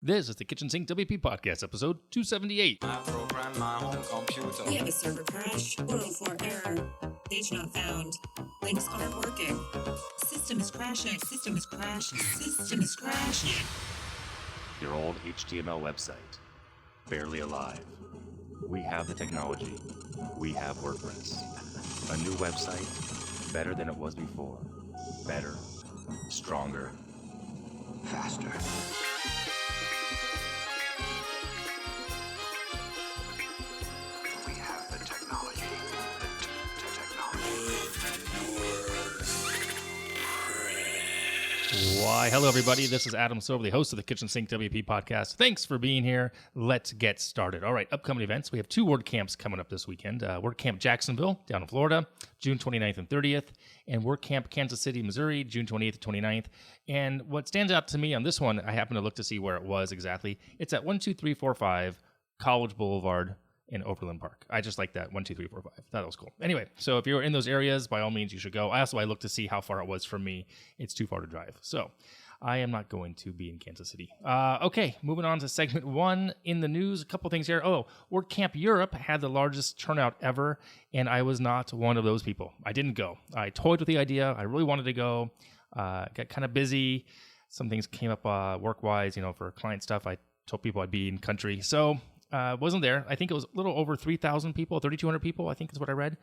This is the Kitchen Sink WP Podcast, episode 278. I program my own computer. We have a server crash, 404 error, page not found, links aren't working, system is crashing, system is crashing, system is crashing. Your old HTML website, barely alive. We have the technology. We have WordPress. A new website, better than it was before. Better, stronger, faster. We have the technology. Why, hello everybody. This is Adam Silver, the host of the Kitchen Sink WP Podcast. Thanks for being here. Let's get started. All right, upcoming events. We have two WordCamps coming up this weekend. WordCamp Jacksonville down in Florida, June 29th and 30th, and WordCamp Kansas City, Missouri, June 28th and 29th. And what stands out to me on this one, I happened to look to see where it was exactly. It's at 12345 College Boulevard in Overland Park. I just like that, 12345. Thought that was cool. Anyway, so if you're in those areas, by all means, you should go. I looked to see how far it was from me. It's too far to drive. So I am not going to be in Kansas City. Okay, moving on to segment one in the news. A couple things here. WordCamp Europe had the largest turnout ever, and I was not one of those people. I didn't go. I toyed with the idea. I really wanted to go. Got kind of busy. Some things came up work-wise, for client stuff. I told people I'd be in country. So wasn't there. I think it was a little over 3,000 people, 3,200 people, I think is what I read.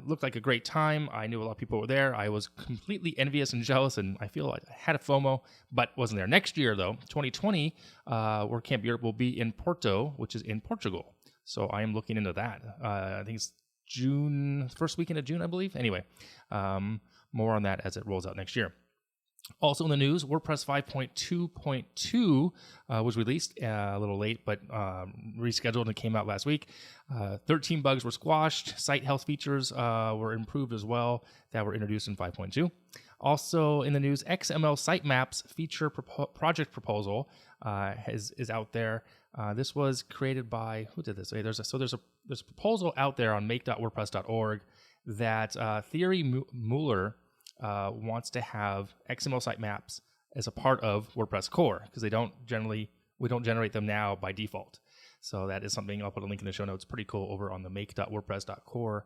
Looked like a great time. I knew a lot of people were there. I was completely envious and jealous, and I feel like I had a FOMO, but wasn't there. Next year, though, 2020, WordCamp Europe will be in Porto, which is in Portugal. So I am looking into that. I think it's June, first weekend of June, I believe. Anyway, more on that as it rolls out next year. Also in the news, WordPress 5.2.2 was released a little late, but rescheduled and came out last week. 13 bugs were squashed. Site health features were improved as well that were introduced in 5.2. Also in the news, XML Sitemaps feature project proposal is out there. This was created by, who did this? There's a proposal out there on make.wordpress.org that Thierry Muller wants to have XML sitemaps as a part of WordPress core because we don't generate them now by default. So that is something. I'll put a link in the show notes. Pretty cool over on the make.wordpress.core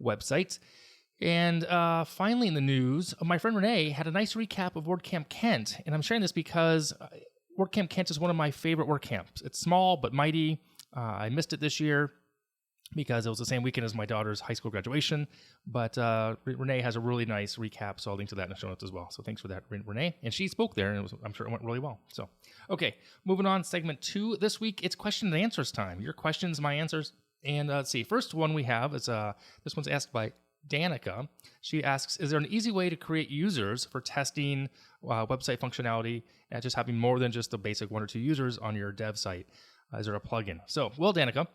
website. And finally in the news, my friend Renee had a nice recap of WordCamp Kent. And I'm sharing this because WordCamp Kent is one of my favorite WordCamps. It's small but mighty. I missed it this year because it was the same weekend as my daughter's high school graduation. But Renee has a really nice recap, so I'll link to that in the show notes as well. So thanks for that, Renee. And she spoke there, and I'm sure it went really well. So, okay, moving on, segment two. This week, it's question and answers time. Your questions, my answers. And let's see, first one we have is, this one's asked by Danica. She asks, is there an easy way to create users for testing website functionality and just having more than just the basic one or two users on your dev site? Is there a plugin? So, well, Danica,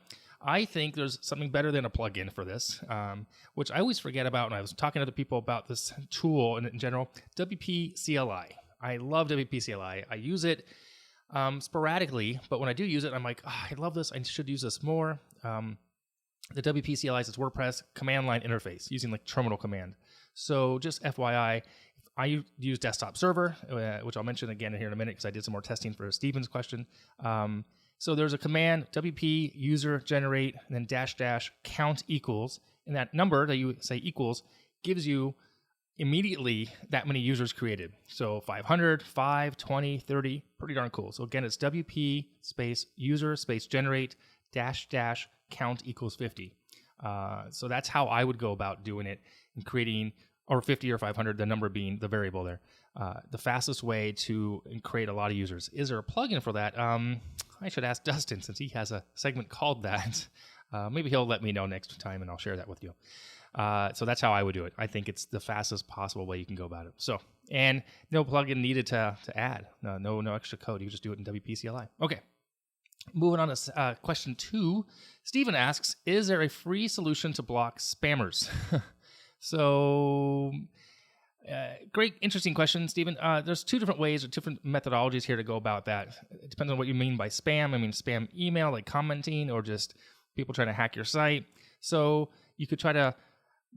I think there's something better than a plugin for this, which I always forget about, and I was talking to other people about this tool in general, WP CLI. I love WP CLI. I use it sporadically, but when I do use it, I'm like, I love this. I should use this more. The WP CLI is WordPress command line interface using like terminal command. So just FYI, I use desktop server, which I'll mention again here in a minute because I did some more testing for Steven's question. So there's a command, WP user generate, and then -- count equals. And that number that you say equals gives you immediately that many users created. So 500, 5, 20, 30, pretty darn cool. So again, it's WP space user space generate -- count equals 50. So that's how I would go about doing it and creating, or 50 or 500, the number being the variable there. The fastest way to create a lot of users. Is there a plugin for that? I should ask Dustin since he has a segment called that. Maybe he'll let me know next time and I'll share that with you. So that's how I would do it. I think it's the fastest possible way you can go about it. So, and no plugin needed to add. No extra code. You just do it in WP CLI. Okay. Moving on to question 2. Steven asks, is there a free solution to block spammers? So, great, interesting question, Stephen. There's two different ways or different methodologies here to go about that. It depends on what you mean by spam. I mean, spam email, like commenting, or just people trying to hack your site. So you could try to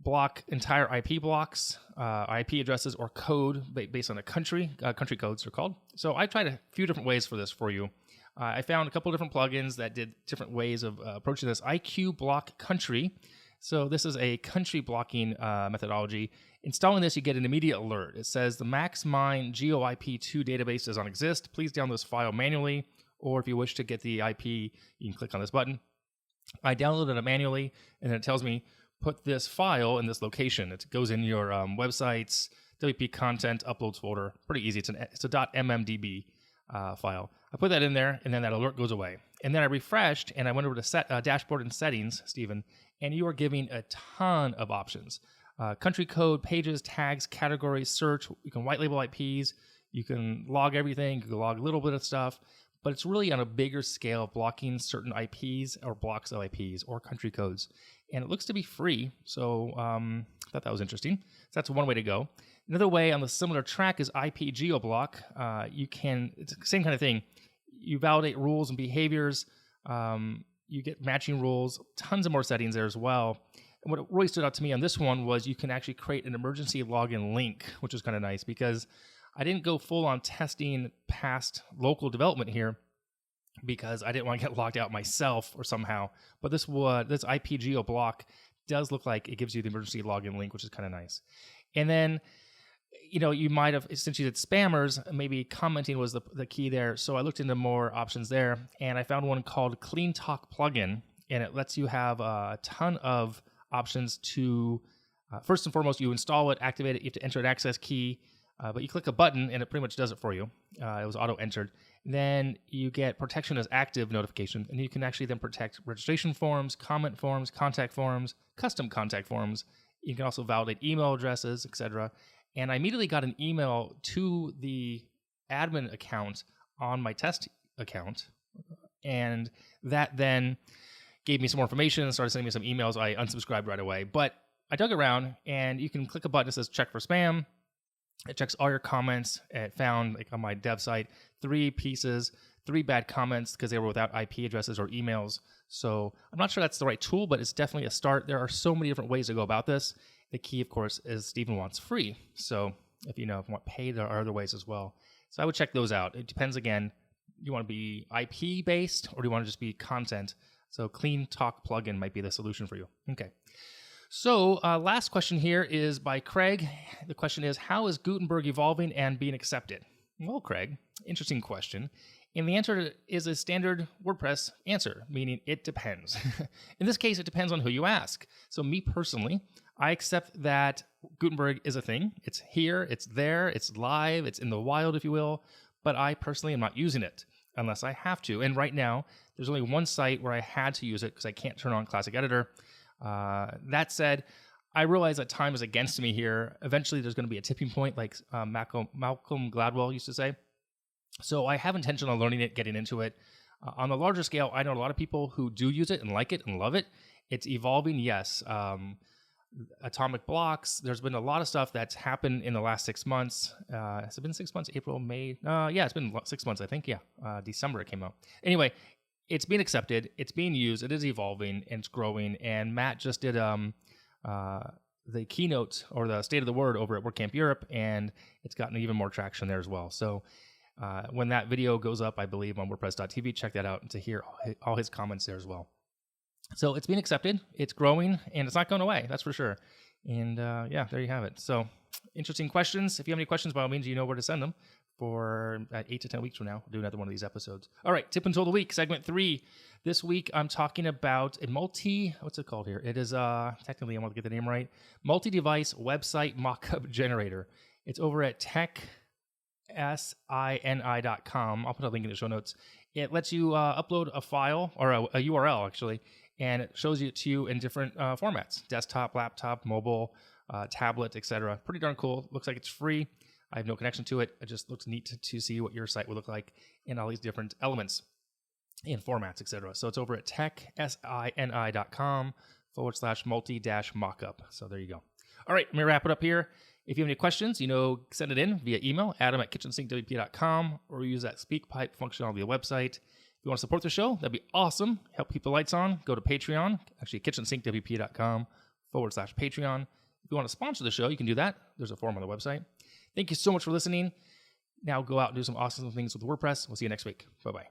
block entire IP blocks, IP addresses, or code based on a country. Country codes are called. So I tried a few different ways for this for you. I found a couple different plugins that did different ways of approaching this. IQ Block Country. So this is a country blocking methodology. Installing this, you get an immediate alert. It says the MaxMine GeoIP2 database does not exist. Please download this file manually, or if you wish to get the IP, you can click on this button. I downloaded it manually, and then it tells me, put this file in this location. It goes in your website's WP content uploads folder. Pretty easy. It's a .mmdb file. I put that in there, and then that alert goes away. And then I refreshed, and I went over to dashboard and settings, Stephen, and you are giving a ton of options. Country code, pages, tags, categories, search. You can white label IPs. You can log everything. You can log a little bit of stuff. But it's really on a bigger scale, blocking certain IPs or blocks of IPs or country codes. And it looks to be free, so I thought that was interesting. So that's one way to go. Another way on the similar track is IP GeoBlock. It's the same kind of thing. You validate rules and behaviors. You get matching rules, tons of more settings there as well. And what really stood out to me on this one was you can actually create an emergency login link, which is kind of nice because I didn't go full on testing past local development here because I didn't want to get logged out myself or somehow. But this IP GeoBlock does look like it gives you the emergency login link, which is kind of nice. And then, you might have, since you did spammers, maybe commenting was the key there. So I looked into more options there, and I found one called Clean Talk Plugin, and it lets you have a ton of options to, first and foremost, you install it, activate it, you have to enter an access key, but you click a button, and it pretty much does it for you. It was auto-entered. Then you get protection as active notification, and you can actually then protect registration forms, comment forms, contact forms, custom contact forms. You can also validate email addresses, etc. And I immediately got an email to the admin account on my test account, and that then gave me some more information and started sending me some emails. I unsubscribed right away, but I dug around, and you can click a button that says check for spam. It checks all your comments. It found, like on my dev site, 3 bad comments because they were without IP addresses or emails. So I'm not sure that's the right tool, but it's definitely a start. There are so many different ways to go about this. The key, of course, is Stephen wants free. So if you want paid, there are other ways as well. So I would check those out. It depends, again, do you want to be IP based or do you want to just be content? So Clean Talk Plugin might be the solution for you. Okay. So last question here is by Craig. The question is, how is Gutenberg evolving and being accepted? Well, Craig, interesting question. And the answer is a standard WordPress answer, meaning it depends. In this case, it depends on who you ask. So me personally, I accept that Gutenberg is a thing. It's here, it's there, it's live, it's in the wild, if you will. But I personally am not using it unless I have to. And right now, there's only one site where I had to use it because I can't turn on Classic Editor. That said, I realize that time is against me here. Eventually, there's going to be a tipping point, like Malcolm Gladwell used to say. So I have intention on learning it, getting into it. On the larger scale, I know a lot of people who do use it and like it and love it. It's evolving, yes. Atomic blocks. There's been a lot of stuff that's happened in the last 6 months. Has it been 6 months? April, May? Yeah, it's been 6 months, I think. Yeah, December it came out. Anyway, it's being accepted. It's being used. It is evolving and it's growing. And Matt just did the keynote or the state of the word over at WordCamp Europe, and it's gotten even more traction there as well. So when that video goes up, I believe on WordPress.tv, check that out to hear all his comments there as well. So it's being accepted, it's growing, and it's not going away, that's for sure. And yeah, there you have it. So interesting questions. If you have any questions, by all means, you know where to send them. For 8 to 10 weeks from now, we'll do another one of these episodes. All right, tip and tool of the week, segment 3. This week, I'm talking about a what's it called here? It is, technically, I want to get the name right, multi-device website mockup generator. It's over at techsini.com. I'll put a link in the show notes. It lets you upload a file, or a URL, actually, and it shows it to you in different formats, desktop, laptop, mobile, tablet, etc. Pretty darn cool. Looks like it's free. I have no connection to it. It just looks neat to see what your site would look like in all these different elements and formats, etc. So it's over at techsini.com/multi-mockup. So there you go. All right, let me wrap it up here. If you have any questions, send it in via email, adam@kitchensinkwp.com, or use that SpeakPipe function on the website. If you want to support the show, that'd be awesome. Help keep the lights on. Go to Patreon, actually kitchensinkwp.com/Patreon. If you want to sponsor the show, you can do that. There's a form on the website. Thank you so much for listening. Now go out and do some awesome things with WordPress. We'll see you next week. Bye-bye.